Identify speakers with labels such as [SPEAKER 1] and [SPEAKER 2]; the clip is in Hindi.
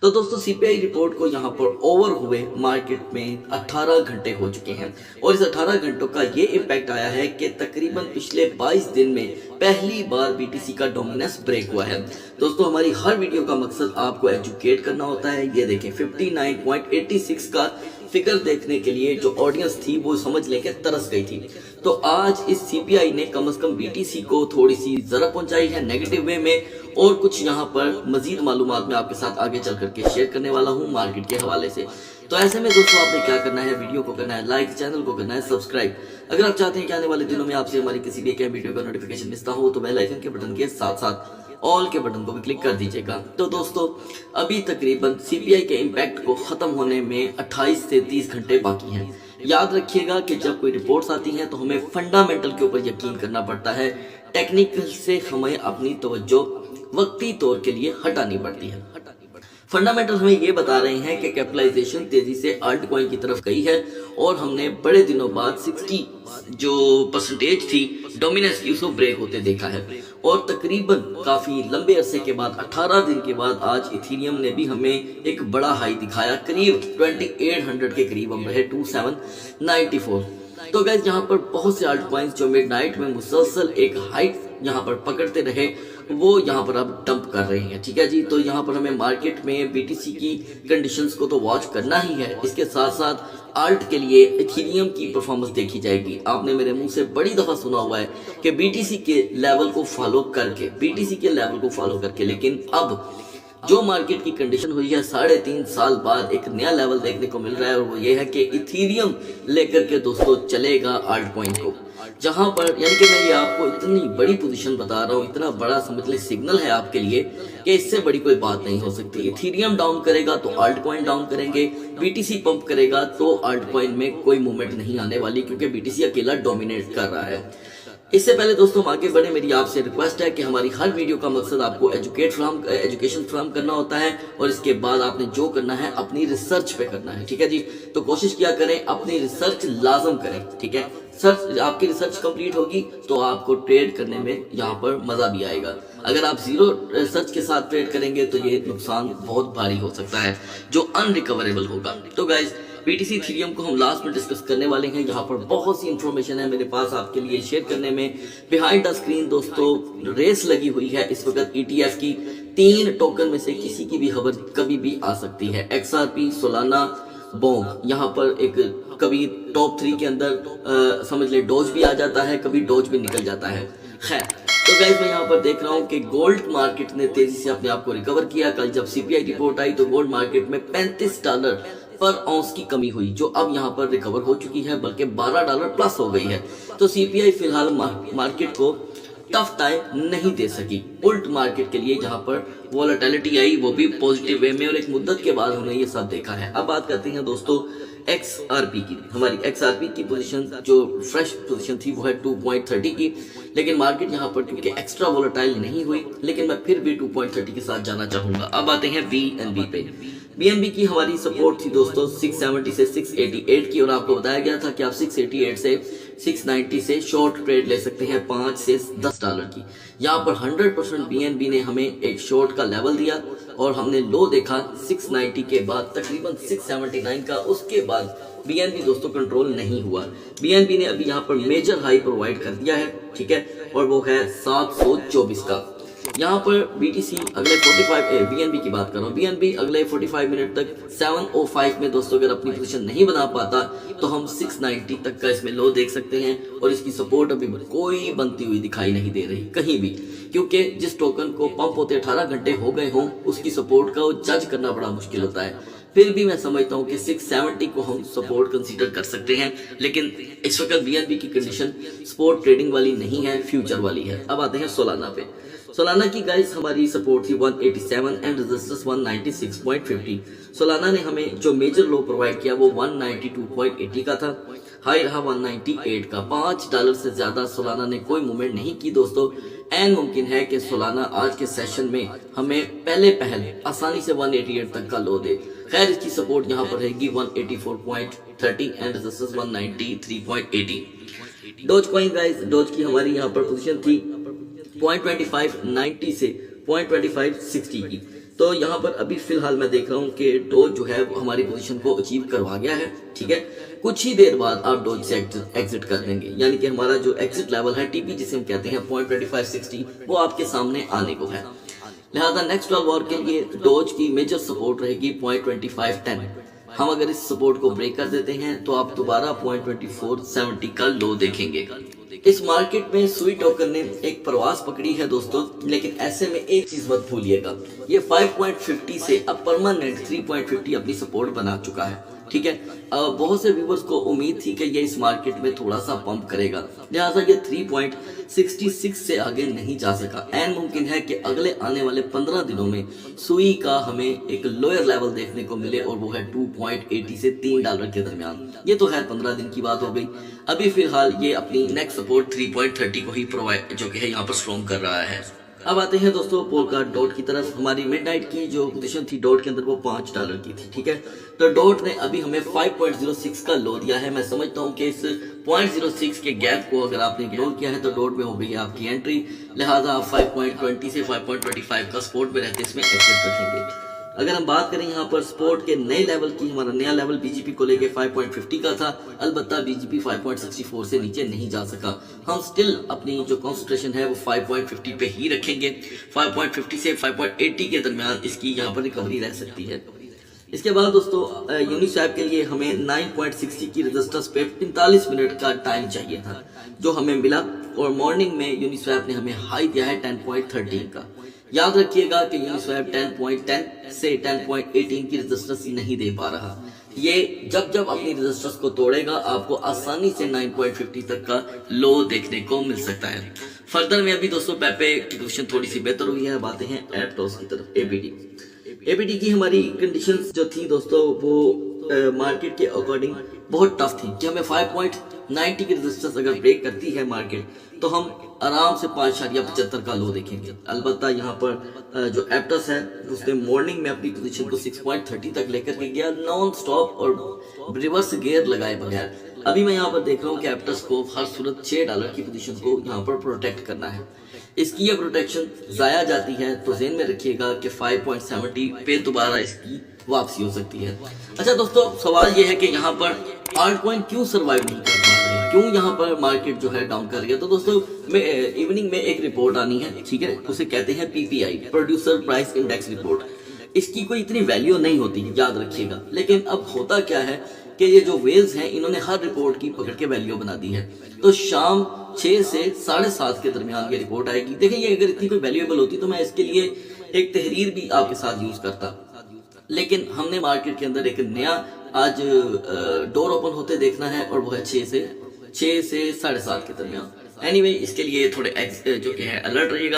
[SPEAKER 1] तो दोस्तों सीपीआई रिपोर्ट को यहाँ पर ओवर हुए मार्केट में 18 घंटे हो चुके हैं और इस 18 घंटों का ये इम्पैक्ट आया है कि तकरीबन पिछले 22 दिन में पहली बार बीटीसी का डोमिनेंस ब्रेक हुआ है। दोस्तों हमारी हर वीडियो का मकसद आपको एजुकेट करना होता है। ये देखें 59.86 का फिगर देखने के लिए जो ऑडियंस थी वो समझ लेके तरस गई थी। तो आज इस सीपीआई ने कम से कम बीटीसी को थोड़ी सी जरा पहुंचाई है नेगेटिव वे में, और कुछ यहाँ पर मजीद मालूमात मैं आपके साथ आगे चल करके शेयर करने वाला हूँ मार्केट के हवाले से। तो ऐसे में दोस्तों आपने क्या करना है, वीडियो को करना है लाइक, चैनल को करना है सब्सक्राइब। अगर आप चाहते हैं कि आने वाले दिनों में आपसे हमारी किसी भी वीडियो का नोटिफिकेशन मिलता हो तो बेल आइकन के बटन के साथ साथ ऑल के बटन को भी क्लिक कर दीजिएगा। तो दोस्तों अभी तकरीबन सीपीआई के इम्पैक्ट को खत्म होने में 28 से 30 घंटे बाकी हैं। याद रखिएगा कि जब कोई रिपोर्ट्स आती हैं तो हमें फंडामेंटल के ऊपर यकीन करना पड़ता है, टेक्निकल से हमें अपनी तवज्जो वक्ती तौर के लिए हटानी पड़ती है। फंडामेंटल हमें ये बता रहे हैं कि कैपिटलाइजेशन तेजी से अल्ट कॉइन की तरफ गई है और हमने बड़े दिनों बाद 60 जो परसेंटेज थी डोमिनेंस की उसको ब्रेक होते देखा है और तकरीबन काफी लंबे अरसे के बाद 18 दिन के बाद आज इथेरियम ने भी हमें एक बड़ा हाई दिखाया। करीब 2800 के करीब हम रहे 2794। तो गाइस यहाँ पर बहुत से अल्ट कॉइन्स जो मिडनाइट में मुसलसल एक हाइट यहाँ पर पकड़ते रहे वो यहाँ पर अब डंप कर रहे हैं। ठीक है जी, तो यहाँ पर हमें मार्केट में बीटीसी की कंडीशंस को तो वॉच करना ही है, इसके साथ साथ आल्ट के लिए इथेरियम की परफॉर्मेंस देखी जाएगी। आपने मेरे मुंह से बड़ी दफा सुना हुआ है कि बीटीसी के लेवल को फॉलो करके लेकिन अब जो मार्केट की कंडीशन हुई है 3.5 साल बाद एक नया लेवल देखने को मिल रहा है और वो ये है कि इथेरियम लेकर के दोस्तों चलेगा आल्ट कॉइन को, जहां पर यानी कि मैं ये आपको इतनी बड़ी पोजीशन बता रहा हूँ, इतना बड़ा समझ ले सिग्नल है आपके लिए कि इससे बड़ी कोई बात नहीं हो सकती। इथेरियम डाउन करेगा तो आल्ट कॉइन डाउन करेंगे, बीटीसी पंप करेगा तो आल्ट कॉइन में कोई मूवमेंट नहीं आने वाली क्योंकि बीटीसी अकेला डोमिनेट कर रहा है। इससे पहले दोस्तों आगे बढ़े मेरी आपसे रिक्वेस्ट है कि हमारी हर वीडियो का मकसद आपको एजुकेशन फ्राहम करना होता है और इसके बाद आपने जो करना है अपनी रिसर्च पे करना है। ठीक है जी, तो कोशिश किया करें अपनी रिसर्च लाजम करें। ठीक है, आपकी रिसर्च कंप्लीट होगी तो आपको ट्रेड करने में यहाँ पर मजा भी आएगा। अगर आप जीरो रिसर्च के साथ ट्रेड करेंगे तो ये नुकसान बहुत भारी हो सकता है जो अनरिकवरेबल होगा। तो गाइज बीटीसी इथेरियम को हम लास्ट में डिस्कस करने वाले हैं। यहाँ पर बहुत सी इंफॉर्मेशन है मेरे पास आपके लिए शेयर करने में। बिहाइंड द स्क्रीन दोस्तों रेस लगी हुई है इस वक्त ईटीएफ की। 3 टोकन में से किसी की भी खबर कभी भी आ सकती है। एक्सआरपी, सोलाना, बोंग, यहाँ पर एक कभी टॉप 3 के अंदर समझ ले डोज भी आ जाता है, कभी डोज भी निकल जाता है। खैर तो गाइस मैं यहाँ पर देख रहा हूँ कि गोल्ड मार्केट ने तेजी से अपने आप को रिकवर किया। कल जब सीपीआई रिपोर्ट आई तो गोल्ड मार्केट में $35 पर आउंस की कमी हुई जो अब यहाँ पर रिकवर हो चुकी है, बल्कि $12 प्लस हो गई है। तो सीपीआई फिलहाल मार्केट को टफ टाइम नहीं दे सकी। उल्ट मार्केट के लिए जहां पर वॉलेटिलिटी आई वो भी पॉजिटिव वे में और एक मुद्दत के बाद हमने ये सब देखा है। अब बात करते हैं दोस्तों एक्सआरपी की। हमारी एक्सआरपी की पोजीशन जो फ्रेश पोजीशन थी वो है 2.30 की, लेकिन मार्केट यहाँ पर क्योंकि एक्स्ट्रा वॉलेटाइल नहीं हुई, लेकिन मैं फिर भी 2.30 के साथ जाना चाहूंगा। अब आते हैं बीएनबी पे। बीएनबी की हमारी सपोर्ट थी दोस्तों 670 से 688 की और आपको बताया गया था कि आप 688 से 690 से शॉर्ट ट्रेड ले सकते हैं $5 से $10 की। यहाँ पर 100% बीएनबी ने हमें एक शॉर्ट का लेवल दिया और हमने लो देखा 690 के बाद तकरीबन 679 का। उसके बाद बीएनबी दोस्तों कंट्रोल नहीं हुआ। बीएनबी ने अभी यहाँ पर मेजर हाई प्रोवाइड कर दिया है, ठीक है, और वो है 724 का। यहाँ पर बीटीसी अगले 45 बीएनबी की बात कर रहा हूँ, बीएनबी अगले 45 मिनट तक 705 में दोस्तों अगर अपनी पोजीशन नहीं बना पाता तो हम 690 तक का इसमें लो देख सकते हैं और इसकी सपोर्ट अभी कोई बनती हुई दिखाई नहीं दे रही कहीं भी, क्योंकि जिस टोकन को पंप होते 18 घंटे हो गए हों उसकी सपोर्ट का जज करना बड़ा मुश्किल होता है। फिर भी मैं समझता हूँ कि 670 को हम सपोर्ट कंसीडर कर सकते हैं, लेकिन इस वक्त बीएनबी की कंडीशन स्पोर्ट ट्रेडिंग वाली नहीं है, फ्यूचर वाली है। अब आते हैं सोलाना पे। सोलाना की गाइस हमारी सपोर्ट थी 187 एंड रेजिस्टेंस 196.50। सोलाना ने हमें जो मेजर लो प्रोवाइड किया वो 192.80 का था, हाई रहा 198 का। $5 से ज्यादा सोलाना ने कोई मूवमेंट नहीं की दोस्तों। एंड मुमकिन है कि सोलाना आज के सेशन में हमें पहले आसानी से 188 तक का लो दे। खैर इसकी सपोर्ट यहाँ पर रहेगी 184.30 and resistance 193.80। Dose coin guys, dose की हमारी यहाँ पर पोजीशन थी 0.2590 से 0.2560 की। तो यहाँ पर अभी फिलहाल मैं देख रहा हूँ कि डोज जो है वो हमारी पोजीशन को अचीव करवा गया है, ठीक है। कुछ ही देर बाद आप डोज से एग्जिट कर देंगे, यानी कि हमारा जो एग्जिट लेवल है टीपी जिसे हम कहते हैं 0.2560 वो आपके सामने आने को है। लिहाजा नेक्स्ट 12 आवर के लिए डोज की मेजर सपोर्ट रहेगी 0.2510। हम अगर इस सपोर्ट को ब्रेक कर देते हैं तो आप दोबारा 0.2470 का लो देखेंगे। इस मार्केट में सुई टोकर ने एक प्रवास पकड़ी है दोस्तों, लेकिन ऐसे में एक चीज मत भूलिएगा, ये 5.50 से अब परमानेंट 3.50 अपनी सपोर्ट बना चुका है, ठीक है। बहुत से व्यूवर्स को उम्मीद थी कि ये इस मार्केट में थोड़ा सा पंप करेगा, लिहाजा ये 3.66 से आगे नहीं जा सका। एंड मुमकिन है कि अगले आने वाले 15 दिनों में सुई का हमें एक लोअर लेवल देखने को मिले और वो है 2.80 से $3 के दरमियान। ये तो है 15 दिन की बात हो गई। अभी फिलहाल ये अपनी नेक्स्ट सपोर्ट 3.30 को ही प्रोवाइड जो कि है यहाँ पर स्ट्रॉन्ग कर रहा है। अब आते हैं दोस्तों पोलका डॉट की तरफ। हमारी मिडनाइट की जो पोजीशन थी डॉट के अंदर वो $5 की थी, ठीक है। तो डॉट ने अभी हमें 5.06 का लो दिया है। मैं समझता हूं कि इस 0.06 के गैप को अगर आपने इग्नोर किया है तो डॉट में हो गई है आपकी एंट्री, लिहाजा आप 5.20 से 5.25 का सपोर्ट में रहते इसमें एग्जिट रखेंगे। अगर हम बात करें यहाँ पर सपोर्ट के नए लेवल की, हमारा नया लेवल बीजीपी को लेके 5.50 का था, अलबत्ता बीजीपी 5.64 से नीचे नहीं जा सका। हम स्टिल अपनी जो कंसंट्रेशन है वो 5.50 पे ही रखेंगे। 5.50 से 5.80 के दरमियान इसकी यहाँ पर रिकवरी रह सकती है। इसके बाद दोस्तों यूनिस्वैप के लिए हमें 9.60 की रेजिस्टेंस पे 45 मिनट का टाइम चाहिए था, जो हमें मिला। और मॉर्निंग में यूनिस्वैप ने हमें हाई दिया है 10.13 का। याद रखिएगा कि यूनिस्वैप 10.10 से 10.18 की रेजिस्टेंस नहीं दे पा रहा। ये जब जब अपनी रेजिस्टेंस को तोड़ेगा आपको आसानी से 9.50 तक का लो देखने को मिल सकता है। फर्दर में अभी दोस्तों पेपे की पोजीशन थोड़ी सी बेहतर हुई है। बातें हैं एप्टोस की तरफ। एबीडी की हमारी कंडीशंस जो थी दोस्तों वो मार्केट के अकॉर्डिंग बहुत टफ थी कि हमें 5.90 की रेजिस्टेंस अगर ब्रेक करती है मार्केट तो हम आराम से 5.75 का लो देखेंगे। अलबत्ता यहाँ पर जो एप्टस है उसने मॉर्निंग में अपनी पोजीशन को 6.30 तक लेकर के गया नॉन स्टॉप और रिवर्स गियर लगाए बगैर। अभी मैं यहाँ पर देख रहा हूँ कि एप्टस को हर सूरत $6 की पोजीशन को यहाँ पर प्रोटेक्ट करना है। इसकी ये प्रोटेक्शन जाया जाती है तो ज़हन में रखिएगा कि 5.70 पे दोबारा इसकी वापसी हो सकती है। अच्छा दोस्तों, सवाल ये है कि यहाँ पर आल्ट कॉइन क्यों सरवाइव नहीं कर पा रहे हैं, क्यों यहाँ पर मार्केट जो है डाउन कर रही है। तो दोस्तों इवनिंग में एक रिपोर्ट आनी है, ठीक है, उसे कहते हैं PPI, producer price index report. इसकी कोई इतनी वैल्यू नहीं होती, याद रखिएगा। लेकिन अब होता क्या है कि ये जो वेल्स हैं इन्होंने हर रिपोर्ट की पकड़ के वैल्यू बना दी है। तो शाम 6 से 7:30 के दरमियान ये रिपोर्ट आएगी। देखिए ये अगर इतनी कोई वैल्यूएबल होती तो मैं इसके लिए एक तहरीर भी आपके साथ यूज करता, लेकिन हमने मार्केट के अंदर एक नया आज डोर ओपन होते देखना है और वो है 6 से 7:30 के दरमियान। एनीवे इसके लिए थोड़े जो कि है अलर्ट रहिएगा।